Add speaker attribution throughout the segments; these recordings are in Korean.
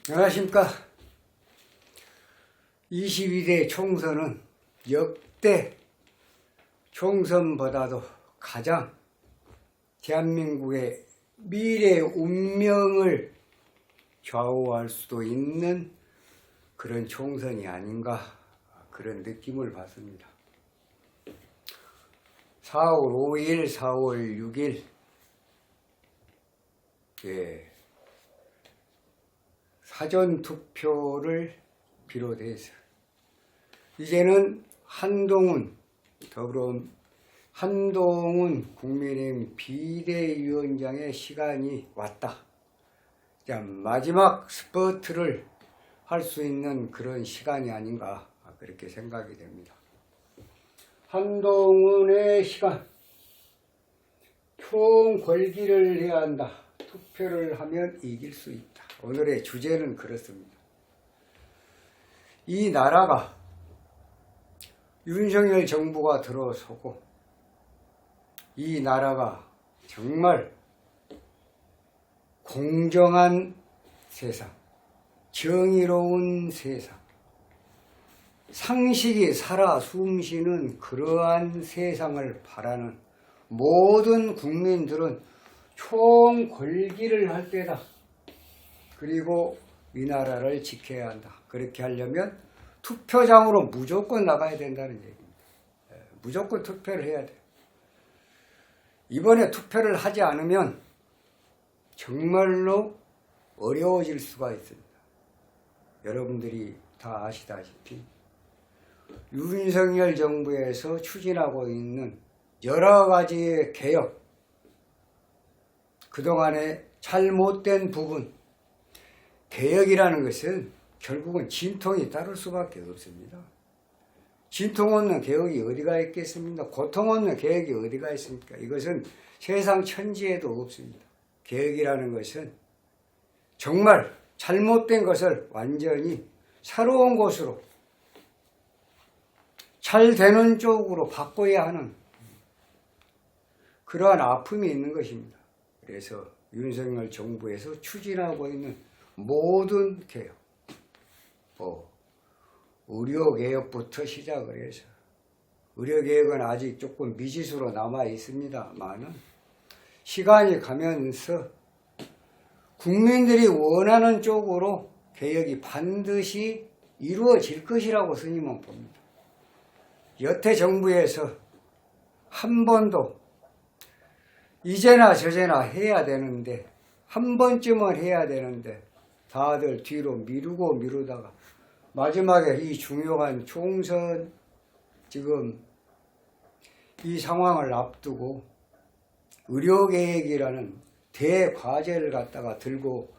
Speaker 1: 안녕하십니까. 22대 총선은 역대 총선보다도 가장 대한민국의 미래 운명을 좌우할 수도 있는 그런 총선이 아닌가, 그런 느낌을 받습니다. 4월 5일, 4월 6일 사전투표를 비롯해서 이제는 한동훈 국민의힘 비대위원장의 시간이 왔다. 마지막 스퍼트를 할 수 있는 그런 시간이 아닌가, 그렇게 생각이 됩니다. 한동훈의 시간, 총궐기를 해야 한다. 투표를 하면 이길 수 있다. 오늘의 주제는 그렇습니다. 이 나라가 윤석열 정부가 들어서고 이 나라가 정말 공정한 세상, 정의로운 세상, 상식이 살아 숨쉬는 그러한 세상을 바라는 모든 국민들은 총궐기를 할 때다. 그리고 이 나라를 지켜야 한다. 그렇게 하려면 투표장으로 무조건 나가야 된다는 얘기입니다. 무조건 투표를 해야 돼요. 이번에 투표를 하지 않으면 정말로 어려워질 수가 있습니다. 여러분들이 다 아시다시피 윤석열 정부에서 추진하고 있는 여러 가지의 개혁, 그동안의 잘못된 부분, 개혁이라는 것은 결국은 진통이 따를 수밖에 없습니다. 진통 없는 개혁이 어디가 있겠습니까? 고통 없는 개혁이 어디가 있습니까? 이것은 세상 천지에도 없습니다. 개혁이라는 것은 정말 잘못된 것을 완전히 새로운 것으로 잘 되는 쪽으로 바꿔야 하는 그러한 아픔이 있는 것입니다. 그래서 윤석열 정부에서 추진하고 있는 모든 개혁, 의료개혁부터 시작을 해서, 의료개혁은 아직 조금 미지수로 남아 있습니다만은 시간이 가면서 국민들이 원하는 쪽으로 개혁이 반드시 이루어질 것이라고 스님은 봅니다. 여태 정부에서 한 번도 이제나 저제나 해야 되는데, 한 번쯤은 해야 되는데 다들 뒤로 미루다가 마지막에 이 중요한 총선 지금 이 상황을 앞두고 의료개혁이라는 대과제를 갖다가 들고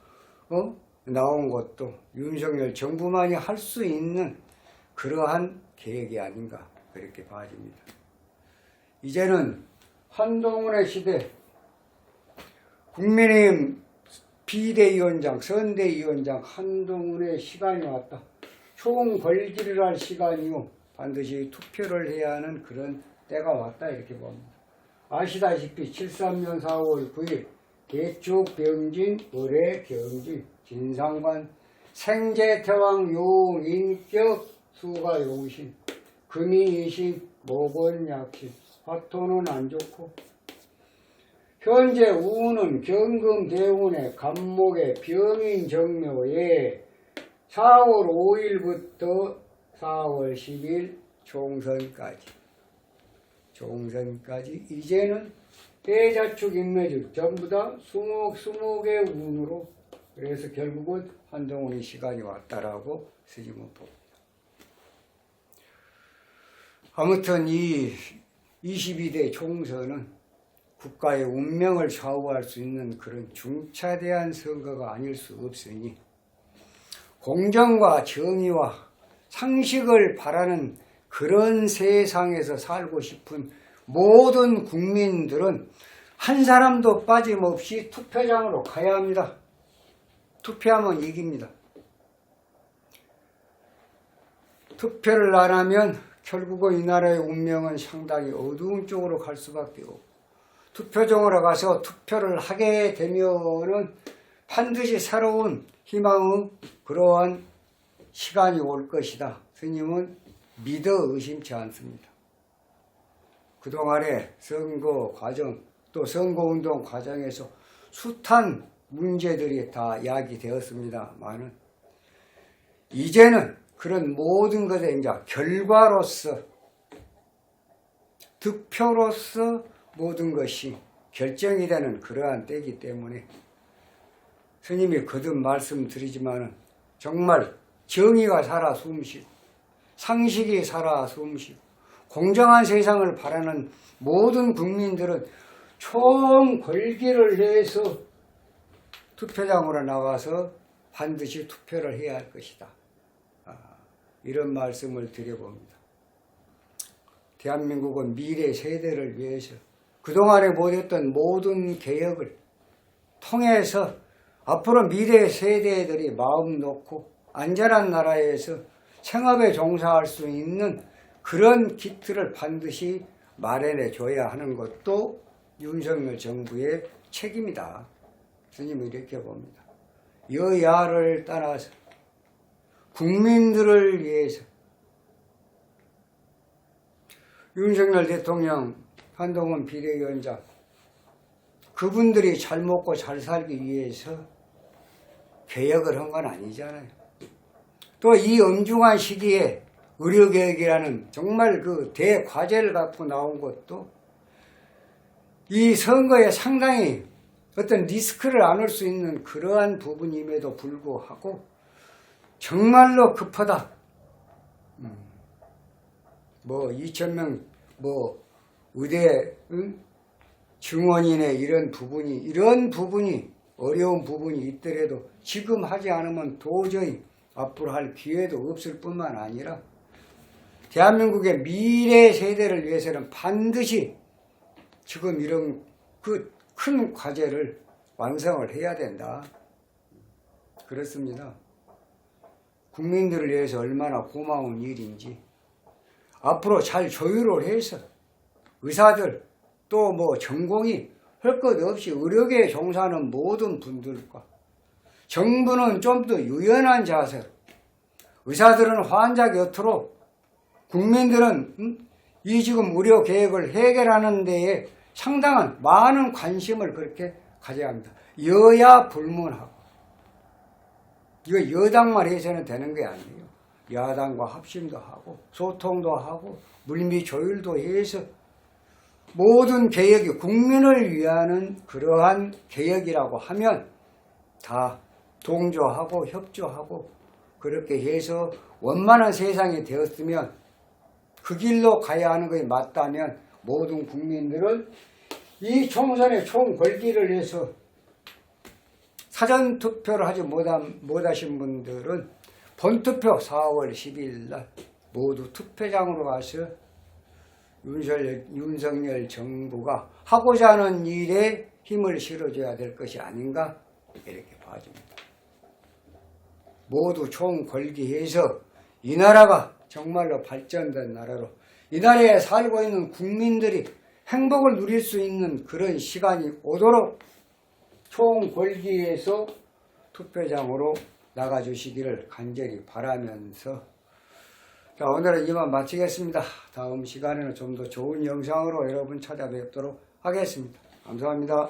Speaker 1: 나온 것도 윤석열 정부만이 할 수 있는 그러한 개혁이 아닌가, 그렇게 봐집니다. 이제는 한동훈의 시대, 국민의힘 비대위원장, 선대위원장 한동훈의 시간이 왔다. 총궐기를 할 시간이요, 반드시 투표를 해야 하는 그런 때가 왔다, 이렇게 봅니다. 아시다시피 73년 4월 9일 개축병진, 의례경진, 진상관, 생제태왕 용인격, 수가용신, 금이이신, 목원약신, 화토는 안 좋고, 현재 우는 경금대운의 간목의 병인정묘에 4월 5일부터 4월 10일 총선까지 이제는 대자축 인매주 전부 다 수목의 운으로, 그래서 결국은 한동훈의 시간이 왔다라고 스님은 봅니다. 아무튼 이 22대 총선은 국가의 운명을 좌우할 수 있는 그런 중차대한 선거가 아닐 수 없으니 공정과 정의와 상식을 바라는 그런 세상에서 살고 싶은 모든 국민들은 한 사람도 빠짐없이 투표장으로 가야 합니다. 투표하면 이깁니다. 투표를 안 하면 결국은 이 나라의 운명은 상당히 어두운 쪽으로 갈 수밖에 없고, 투표장으로 가서 투표를 하게 되면은 반드시 새로운 희망의 그러한 시간이 올 것이다. 스님은 믿어 의심치 않습니다. 그동안의 선거 과정 또 선거운동 과정에서 숱한 문제들이 다 야기되었습니다만은 이제는 그런 모든 것의 이제 결과로서 득표로서 모든 것이 결정이 되는 그러한 때이기 때문에 스님이 거듭 말씀드리지만은 정말 정의가 살아 숨쉬고 상식이 살아 숨쉬고 공정한 세상을 바라는 모든 국민들은 총 걸기를 해서 투표장으로 나가서 반드시 투표를 해야 할 것이다. 이런 말씀을 드려봅니다. 대한민국은 미래 세대를 위해서 그동안에 못했던 모든 개혁을 통해서 앞으로 미래 세대들이 마음 놓고 안전한 나라에서 생업에 종사할 수 있는 그런 기틀을 반드시 마련해 줘야 하는 것도 윤석열 정부의 책임이다. 스님은 이렇게 봅니다. 여야를 떠나서 국민들을 위해서 윤석열 대통령, 한동훈 비대위원장 그분들이 잘 먹고 잘 살기 위해서 개혁을 한 건 아니잖아요. 또 이 엄중한 시기에 의료개혁이라는 정말 그 대과제를 갖고 나온 것도 이 선거에 상당히 어떤 리스크를 안을 수 있는 그러한 부분임에도 불구하고 정말로 급하다. 2,000명 의대 증원인의 이런 부분이 어려운 부분이 있더라도 지금 하지 않으면 도저히 앞으로 할 기회도 없을 뿐만 아니라 대한민국의 미래 세대를 위해서는 반드시 지금 이런 그 큰 과제를 완성을 해야 된다. 그렇습니다. 국민들을 위해서 얼마나 고마운 일인지 앞으로 잘 조율을 해서 의사들 또 전공이 할 것 없이 의료계에 종사하는 모든 분들과 정부는 좀 더 유연한 자세, 의사들은 환자 곁으로 국민들은 이 지금 의료 계획을 해결하는 데에 상당한 많은 관심을 그렇게 가져야 합니다. 여야 불문하고 이거 여당만 해서는 되는 게 아니에요. 야당과 합심도 하고 소통도 하고 물밑 조율도 해서 모든 개혁이 국민을 위하는 그러한 개혁이라고 하면 다 동조하고 협조하고 그렇게 해서 원만한 세상이 되었으면 그 길로 가야 하는 것이 맞다면 모든 국민들은 이 총선의 총궐기를 해서 사전투표를 하지 못하신 분들은 본투표 4월 12일 날 모두 투표장으로 가서 윤석열 정부가 하고자 하는 일에 힘을 실어줘야 될 것이 아닌가 이렇게 봐줍니다. 모두 총궐기해서 이 나라가 정말로 발전된 나라로 이 나라에 살고 있는 국민들이 행복을 누릴 수 있는 그런 시간이 오도록 총궐기해서 투표장으로 나가주시기를 간절히 바라면서 자, 오늘은 이만 마치겠습니다. 다음 시간에는 좀 더 좋은 영상으로 여러분 찾아뵙도록 하겠습니다. 감사합니다.